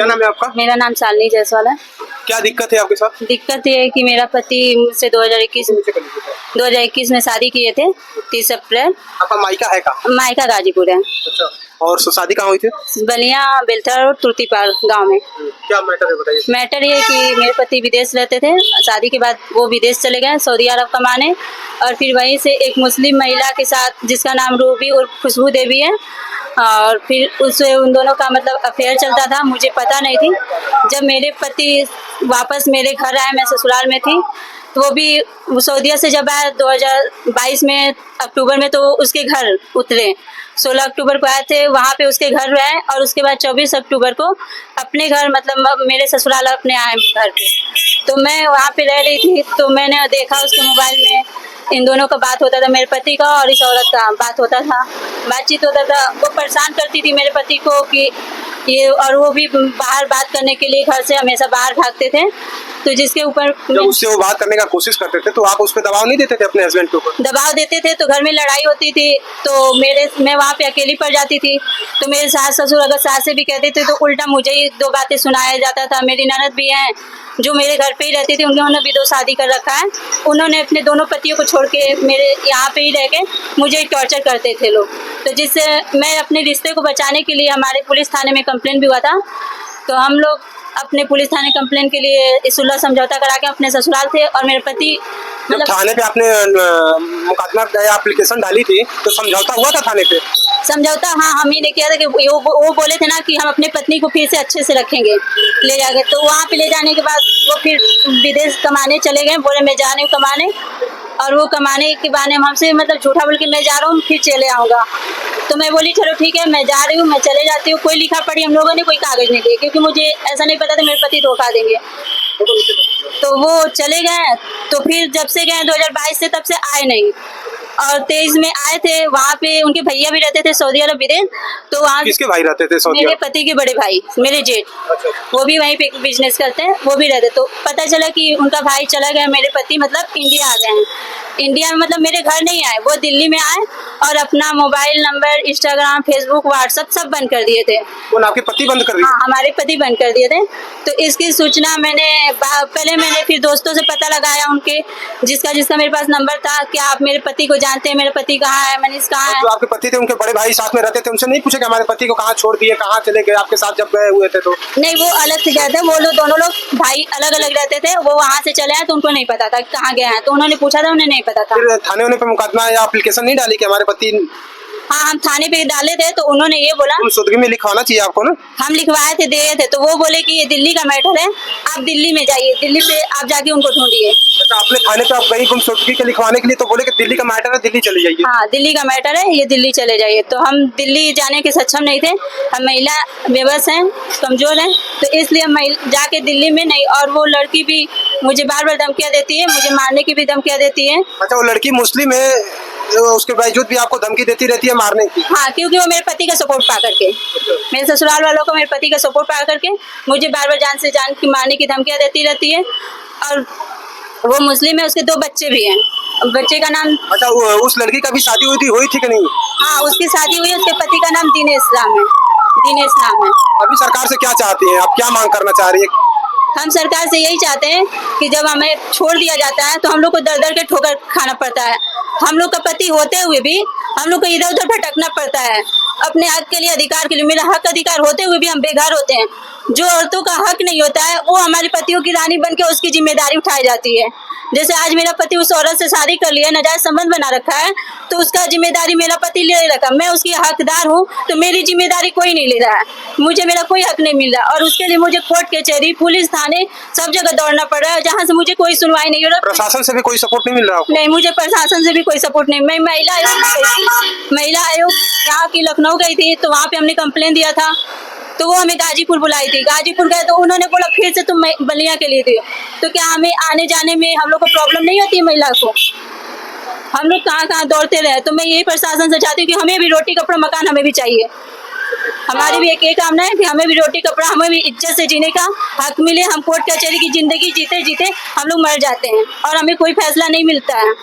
क्या नाम है आपका? मेरा नाम शालिनी जायसवाल है। क्या दिक्कत है आपके साथ? दिक्कत ये है कि मेरा पति मुझसे 2021 में शादी किए थे 30 अप्रैल। आपका मायका है का? मायका गाजीपुर है। अच्छा, और शादी कहाँ हुई थी? बलिया बेलथर और तुर्तीपाल गांव में। क्या मैटर है बताइए। मैटर ये है कि मेरे पति विदेश रहते थे, शादी के बाद वो विदेश चले गए सऊदी अरब कमाने, और फिर वहीं से एक मुस्लिम महिला के साथ जिसका नाम रूबी और खुशबू देवी है, और फिर उससे उन दोनों का मतलब अफेयर चलता था, मुझे पता नहीं थी। जब मेरे पति वापस मेरे घर आए, मैं ससुराल में थी, तो वो भी सऊदीया से जब आया 2022 में अक्टूबर में, तो उसके घर उतरे। 16 अक्टूबर को आए थे, वहाँ पे उसके घर रहे, और उसके बाद 24 अक्टूबर को अपने घर मतलब मेरे ससुराल अपने आए घर पे। तो मैं वहाँ पे रह रही थी, तो मैंने देखा उसके मोबाइल में इन दोनों का बात होता था, मेरे पति का और इस औरत का बात होता था, बातचीत होता था। वो परेशान करती थी मेरे पति को कि ये, और वो भी बाहर बात करने के लिए घर से हमेशा बाहर भागते थे। तो जिसके ऊपर जब उससे वो बात करने का कोशिश करते थे तो आप उस पर दबाव नहीं देते थे अपने हस्बैंड के ऊपर? दबाव देते थे तो घर में लड़ाई होती थी, तो मैं वहाँ पे अकेली पड़ जाती थी। तो मेरे सास ससुर अगर सास से भी कहते थे तो उल्टा मुझे ही दो बातें सुनाया जाता था। मेरी ननद भी हैं जो मेरे घर पे ही रहती थी, उन्होंने भी 2 शादी कर रखा है। उन्होंने अपने दोनों पतियों को छोड़ के मेरे यहाँ पे ही रह के मुझे टॉर्चर करते थे लोग। तो जिससे मैं अपने रिश्ते को बचाने के लिए हमारे पुलिस थाने में कंप्लेंट भी हुआ था। तो हम लोग अपने पुलिस थाने कंप्लेन के लिए सुलह समझौता करा के अपने ससुराल थे, और मेरे पति जब थाने पे आपने मुकदमा या एप्लीकेशन डाली थी तो समझौता हुआ था थाने पे? समझौता हाँ हम ही ने किया था कि वो बोले थे ना कि हम अपने पत्नी को फिर से अच्छे से रखेंगे, ले जाके। तो वहाँ पे ले जाने के बाद वो फिर विदेश कमाने चले गए, बोले मैं जा रही हूँ कमाने, और वो कमाने के बहाने हमसे मतलब झूठा बोल के मैं जा रहा हूँ फिर चले आऊँगा। तो मैं बोली चलो ठीक है, मैं जा रही हूँ, मैं चले जाती हूँ। कोई लिखा पढ़ी हम लोगों ने कोई कागज नहीं दिए, क्योंकि मुझे ऐसा नहीं पता था मेरे पति धोखा देंगे। तो वो चले गए। तो फिर जब से गए 2022 से, तब से आए नहीं, और 23 में आए थे। वहाँ पे उनके भैया भी रहते थे सऊदी अरब विदेश। तो वहाँ किसके भाई रहते थे सऊदी? मेरे पति के बड़े भाई, मेरे जेठ, वो भी वहीं पे बिजनेस करते हैं, वो भी रहते। तो पता चला कि उनका भाई चला गया, मेरे पति मतलब इंडिया आ गए हैं। इंडिया में मतलब मेरे घर नहीं आए, वो दिल्ली में आए और अपना mobile number, Instagram, Facebook, WhatsApp सब बंद कर दिए थे। वो आपके पति बंद कर दिए? हाँ, हमारे पति बंद कर दिए थे। तो इसकी सूचना पहले मैंने फिर दोस्तों से पता लगाया उनके, जिसका मेरे पास नंबर था, कि आप मेरे पति को जानते हैं, मेरे पति कहाँ है, मनीष कहाँ है। जो आपके पति थे उनके बड़े भाई साथ में रहते थे, उनसे नहीं पूछे कि हमारे पति को कहाँ छोड़ दिए, कहाँ चले गए आपके साथ जब गए हुए थे? तो नहीं, वो अलग से गए थे। वो लोग दोनों लोग भाई अलग अलग रहते थे। वो वहाँ से चले आए तो उनको नहीं पता था कहाँ गए हैं, तो उन्होंने पूछा था, उन्हें नहीं पता था। फिर थाने पे मुकदमा या एप्लीकेशन नहीं डाली कि हमारे पति? हाँ, हम थाने पे डाले थे, तो उन्होंने ये बोला गुमशुदगी में लिखवाना चाहिए आपको ना। हम लिखवाए थे, दिए थे। तो वो बोले कि ये दिल्ली का मैटर है, आप दिल्ली में जाइए, दिल्ली से आप जाके उनको ढूंढिए। अच्छा, अपने थाने पे आप गई गुमशुदगी के लिखवाने के लिए, तो बोले कि दिल्ली का मैटर है, दिल्ली चले जाइए। हाँ, दिल्ली का मैटर है, ये दिल्ली चले जाइए। तो हम दिल्ली जाने के सक्षम नहीं थे, हम महिला बेबस हैं, कमजोर हैं, तो इसलिए हम जाके दिल्ली में नहीं। और वो लड़की भी मुझे बार बार धमकियाँ देती है, मुझे मारने की भी धमकियाँ देती है। अच्छा, वो लड़की मुस्लिम है, उसके बावजूद भी आपको धमकी देती रहती है मारने की? हाँ, क्योंकि वो मेरे पति का सपोर्ट पा करके, मेरे ससुराल वालों को मेरे पति का सपोर्ट पा करके मुझे बार बार जान से जान की मारने की धमकियाँ देती रहती है। और वो मुस्लिम है, उसके 2 बच्चे भी हैं। बच्चे का नाम, अच्छा, उस लड़की का भी शादी हुई थी कि नहीं? हाँ, उसकी शादी हुई है, उसके पति का नाम दिनेश राम है, दिनेश नाम है। अभी सरकार से क्या चाहती हैं आप, क्या मांग करना चाह रही है? हम सरकार से यही चाहते हैं कि जब हमें छोड़ दिया जाता है तो हम लोग को दर दर के ठोकर खाना पड़ता है। हम लोग का पति होते हुए भी हम लोग को इधर उधर भटकना पड़ता है अपने हक के लिए, अधिकार के लिए। मेरा हक अधिकार होते हुए भी हम बेघर होते हैं। जो औरतों का हक नहीं होता है, वो हमारे पतियों की रानी बन के उसकी जिम्मेदारी उठाई जाती है। जैसे आज मेरा पति उस औरत से शादी कर लिया, नाजायज संबंध बना रखा है, तो उसका जिम्मेदारी मेरा पति ले रखा। मैं उसकी हकदार हूँ, तो मेरी जिम्मेदारी कोई नहीं ले रहा है, मुझे मेरा कोई हक नहीं मिल रहा। और उसके लिए मुझे कोर्ट कचहरी, पुलिस थाने, सब जगह दौड़ना पड़ रहा है, जहाँ से मुझे कोई सुनवाई नहीं हो रहा। प्रशासन से भी कोई सपोर्ट नहीं मिल रहा? नहीं, मुझे प्रशासन से भी कोई सपोर्ट नहीं। मैं महिला आयोग यहाँ की लखनऊ गई थी, तो वहाँ पे हमने कंप्लेन दिया था, तो वो हमें गाजीपुर बुलाई थी। गाजीपुर गए तो उन्होंने बोला फिर से तुम बलिया के लिए थे। तो क्या हमें आने जाने में हम लोग को प्रॉब्लम नहीं होती है? महिला को हम लोग कहाँ कहाँ दौड़ते रहे। तो मैं यही प्रशासन से चाहती हूँ कि हमें भी रोटी कपड़ा मकान हमें भी चाहिए। हमारी भी एक कामना है कि हमें भी रोटी कपड़ा, हमें भी इज्जत से जीने का हक मिले। हम कोर्ट कचहरी की जिंदगी जीते जीते हम लोग मर जाते हैं और हमें कोई फैसला नहीं मिलता है।